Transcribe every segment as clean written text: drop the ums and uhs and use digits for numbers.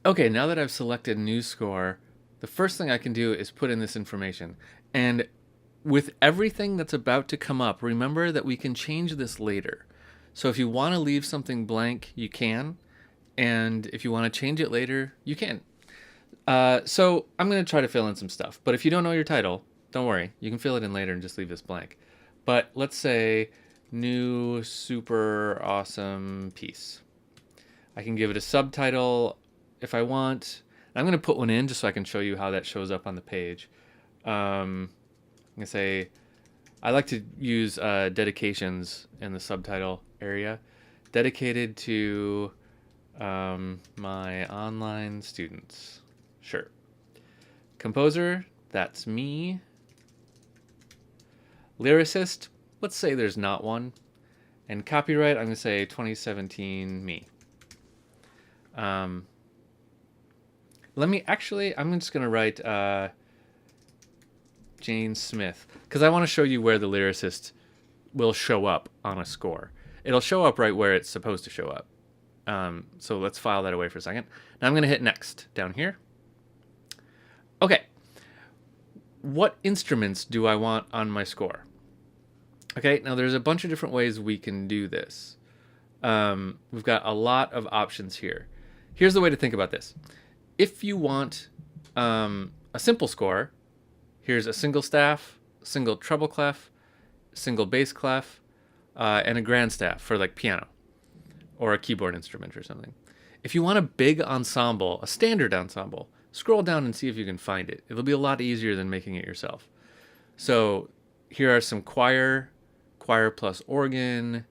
Okay, now that I've selected new score, the first thing I can do is put in this information. And with everything that's about to come up, remember that we can change this later. So if you want to leave something blank, you can. And if you want to change it later, you can. So I'm going to try to fill in some stuff. But if you don't know your title, don't worry. You can fill it in later and just leave this blank. But let's say new super awesome piece. I can give it a subtitle if I want. I'm going to put one in just so I can show you how that shows up on the page. I'm going to say I like to use dedications in the subtitle area. Dedicated to my online students. Sure. Composer, that's me. Lyricist, let's say there's not one. And copyright, I'm going to say 2017 me. I'm just going to write Jane Smith because I want to show you where the lyricist will show up on a score. It'll show up right where it's supposed to show up. So let's file that away for a second. Now I'm going to hit next down here. Okay. What instruments do I want on my score? Okay, now there's a bunch of different ways we can do this. We've got a lot of options here. Here's the way to think about this. If you want a simple score, here's a single staff, single treble clef, single bass clef, and a grand staff for like piano or a keyboard instrument or something. If you want a big ensemble, a standard ensemble, scroll down and see if you can find it. It'll be a lot easier than making it yourself. So here are some choir plus organ,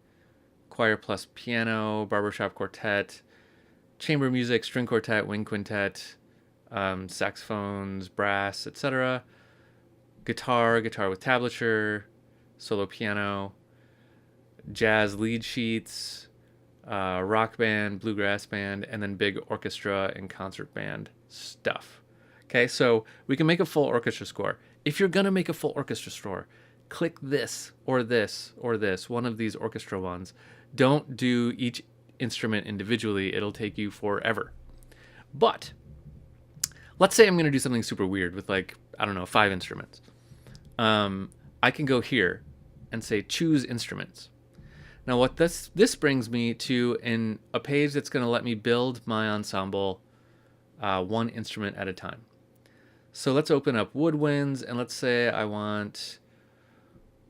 choir plus piano, barbershop quartet, chamber music, string quartet, wind quintet, saxophones, brass, etc. Guitar with tablature, solo piano, jazz lead sheets, rock band, bluegrass band, and then big orchestra and concert band stuff. Okay, so we can make a full orchestra score. If you're gonna make a full orchestra score, click this or this or this, one of these orchestra ones. Don't do each instrument individually, it'll take you forever. But let's say I'm gonna do something super weird with like, I don't know, 5 instruments. I can go here and say choose instruments. Now what this brings me to a page that's going to let me build my ensemble one instrument at a time. So let's open up woodwinds and let's say I want,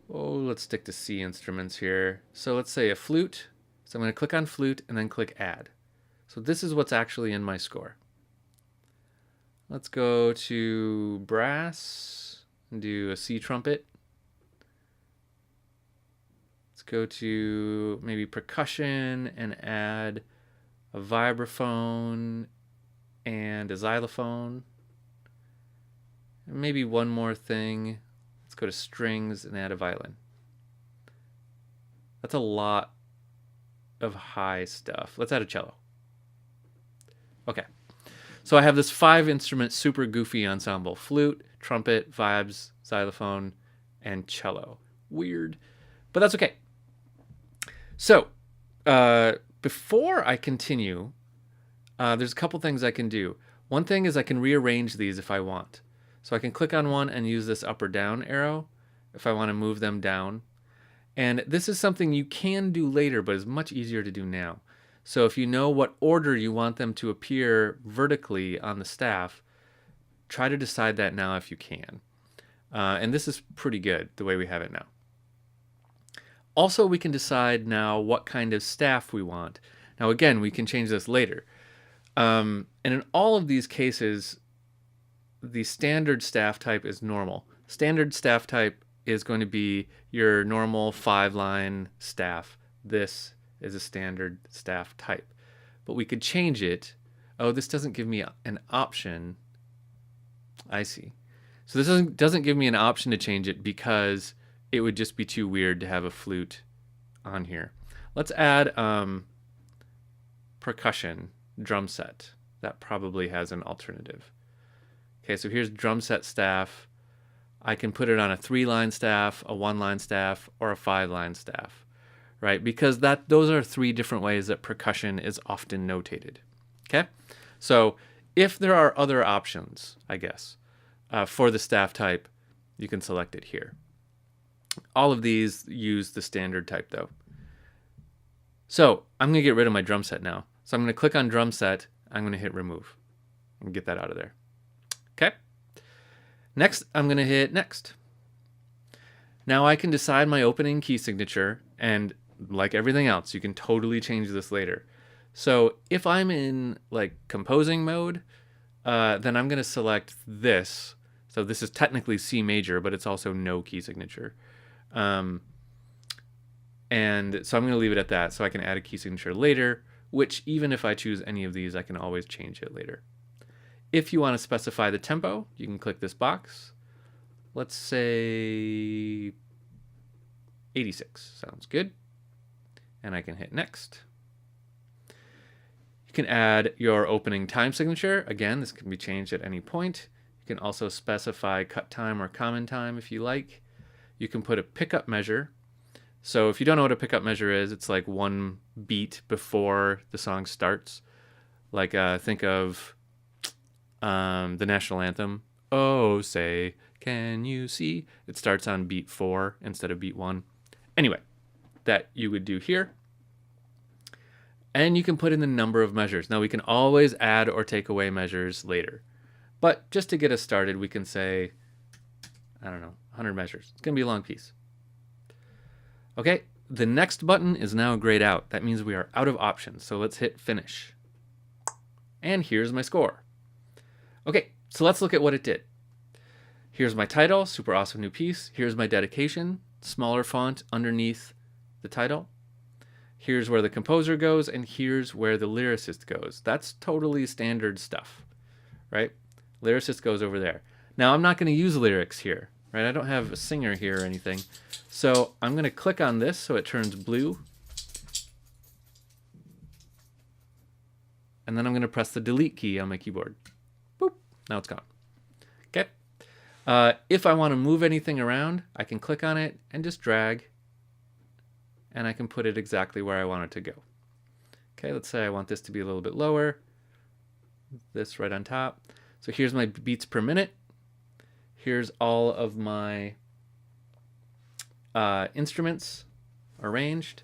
let's stick to C instruments here. So let's say a flute. So I'm going to click on flute and then click add. So this is what's actually in my score. Let's go to brass and do a C trumpet. Let's go to maybe percussion and add a vibraphone and a xylophone. And maybe one more thing. Let's go to strings and add a violin. That's a lot of high stuff. Let's add a cello. Okay. So I have this 5 instrument super goofy ensemble. Flute, trumpet, vibes, xylophone, and cello. Weird, but that's okay. So before I continue, there's a couple things I can do. One thing is I can rearrange these if I want. So I can click on one and use this up or down arrow if I want to move them down. And this is something you can do later, but is much easier to do now. So if you know what order you want them to appear vertically on the staff, try to decide that now if you can. And this is pretty good the way we have it now. Also, we can decide now what kind of staff we want. Now again, we can change this later. And in all of these cases, the standard staff type is normal. Standard staff type is going to be your normal 5-line staff. This is a standard staff type. But we could change it. Oh, this doesn't give me an option. I see. So this doesn't give me an option to change it because it would just be too weird to have a flute on here. Let's add percussion drum set. That probably has an alternative. Okay, so here's drum set staff. I can put it on a 3-line staff, a 1-line staff, or a 5-line staff, right? Because those are 3 different ways that percussion is often notated. Okay, so If there are other options, I guess, for the staff type, you can select it here. All of these use the standard type though. So I'm going to get rid of my drum set now. So I'm going to click on drum set. I'm going to hit remove and get that out of there. Okay. Next, I'm going to hit next. Now I can decide my opening key signature, and like everything else, you can totally change this later. So if I'm in like composing mode, then I'm going to select this. So this is technically C major, but it's also no key signature. And so I'm going to leave it at that, so I can add a key signature later, which even if I choose any of these, I can always change it later. If you want to specify the tempo, you can click this box. Let's say 86 sounds good. And I can hit next. You can add your opening time signature. Again, this can be changed at any point. You can also specify cut time or common time if you like. You can put a pickup measure. So if you don't know what a pickup measure is, it's like one beat before the song starts. Like think of the national anthem. Oh, say, can you see? It starts on beat 4 instead of beat 1. Anyway, that you would do here. And you can put in the number of measures. Now we can always add or take away measures later. But just to get us started, we can say, I don't know, 100 measures. It's going to be a long piece. Okay, the next button is now grayed out. That means we are out of options. So let's hit finish. And here's my score. Okay, so let's look at what it did. Here's my title, super awesome new piece. Here's my dedication, smaller font underneath the title. Here's where the composer goes, and here's where the lyricist goes. That's totally standard stuff, right? Lyricist goes over there. Now I'm not going to use lyrics here, right? I don't have a singer here or anything. So I'm going to click on this so it turns blue. And then I'm going to press the delete key on my keyboard. Boop, now it's gone. Okay. If I want to move anything around, I can click on it and just drag. And I can put it exactly where I want it to go. Okay, let's say I want this to be a little bit lower. This right on top. So here's my beats per minute. Here's all of my instruments arranged.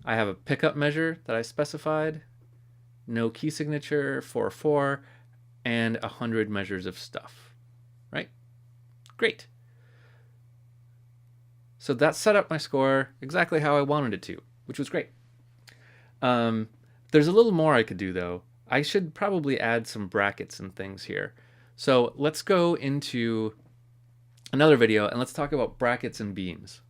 I have a pickup measure that I specified. No key signature, 4/4, and 100 measures of stuff. Right? Great. So that set up my score exactly how I wanted it to, which was great. There's a little more I could do though. I should probably add some brackets and things here. So let's go into another video and let's talk about brackets and beams.